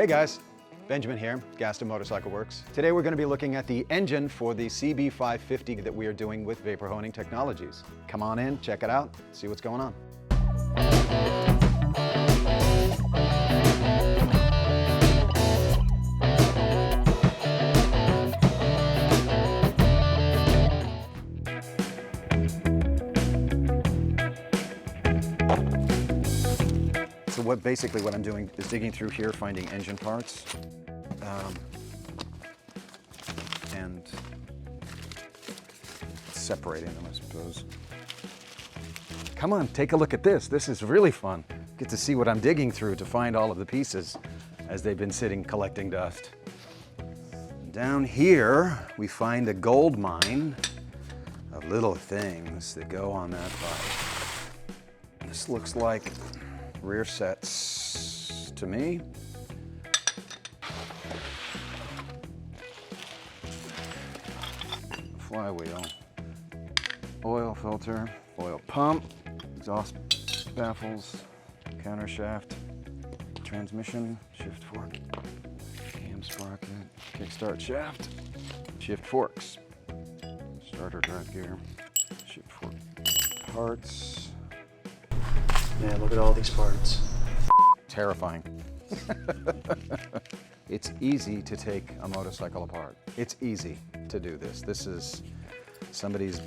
Hey guys, Benjamin here, Gaston Motorcycle Werks. Today we're going to be looking at the engine for the CB550 that we are doing with Vapor Honing Technologies. Come on in, check it out, see what's going on. So basically what I'm doing is digging through here, finding engine parts, and separating them, I suppose. Come on, take a look at this. This is really fun. Get to see what I'm digging through to find all of the pieces as they've been sitting collecting dust. Down here, we find a gold mine of little things that go on that bike. This looks like rear sets to me. Flywheel, oil filter, oil pump, exhaust baffles, counter shaft, transmission, shift fork, cam sprocket, kickstart shaft, shift forks, starter drive gear, shift fork parts. Man, look at all these parts. Terrifying. It's easy to take a motorcycle apart. It's easy to do this. This is, somebody's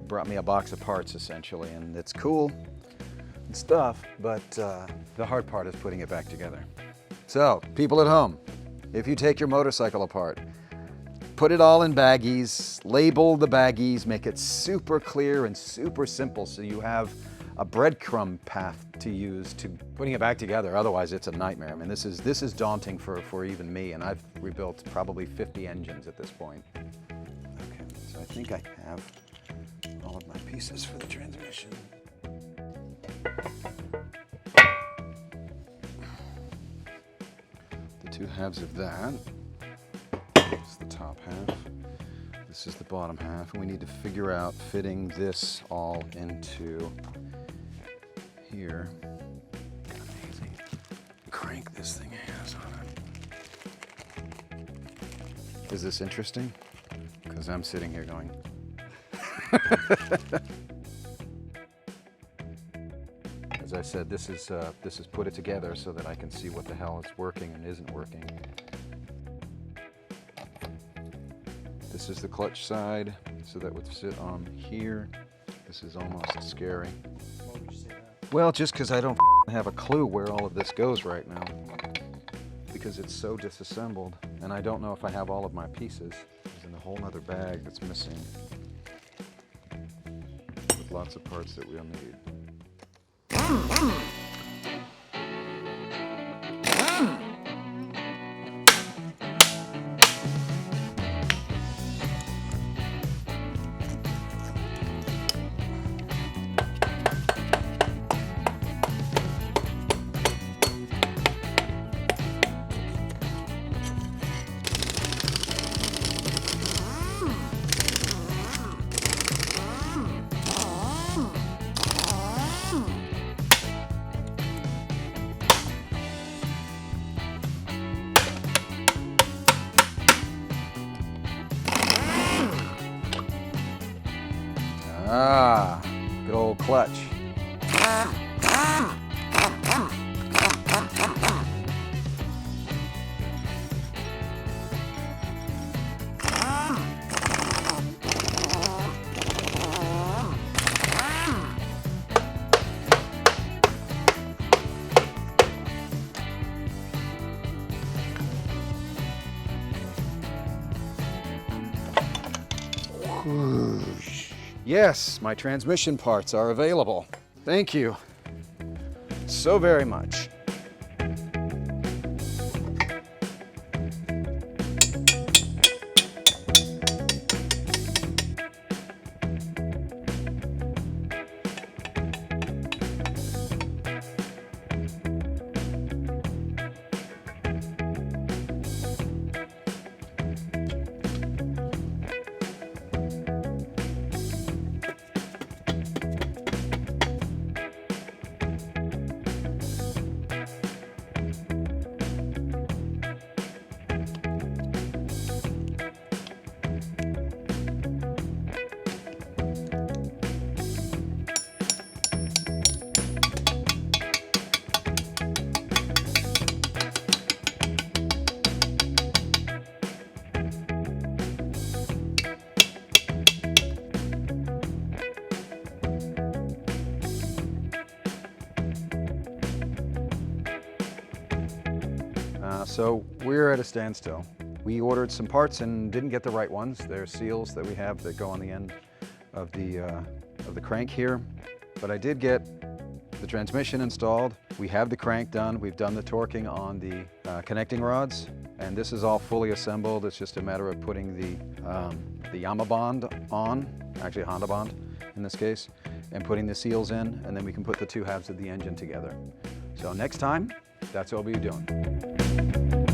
brought me a box of parts essentially, and it's cool and stuff, but the hard part is putting it back together. So, people at home, if you take your motorcycle apart, put it all in baggies, label the baggies, make it super clear and super simple so you have a breadcrumb path to use to putting it back together. Otherwise, it's a nightmare. I mean, this is daunting for even me, and I've rebuilt probably 50 engines at this point. Okay, so I think I have all of my pieces for the transmission. The two halves of that. This is the top half. This is the bottom half, and we need to figure out fitting this all into here. Amazing crank this thing has on it. Is this interesting? Because I'm sitting here going. As I said, this is put it together so that I can see what the hell is working and isn't working. This is the clutch side, so that would sit on here. This is almost scary. Why would you say that? Well, just because I don't have a clue where all of this goes right now. Because it's so disassembled, and I don't know if I have all of my pieces. There's a whole other bag that's missing. With lots of parts that we'll need. Ah, good old clutch. Yes, my transmission parts are available. Thank you so very much. So we're at a standstill. We ordered some parts and didn't get the right ones. They're seals that we have that go on the end of the crank here. But I did get the transmission installed. We have the crank done. We've done the torquing on the connecting rods, and this is all fully assembled. It's just a matter of putting the Yama bond on, actually a Honda bond in this case, and putting the seals in, and then we can put the two halves of the engine together. So next time, that's what we'll be doing.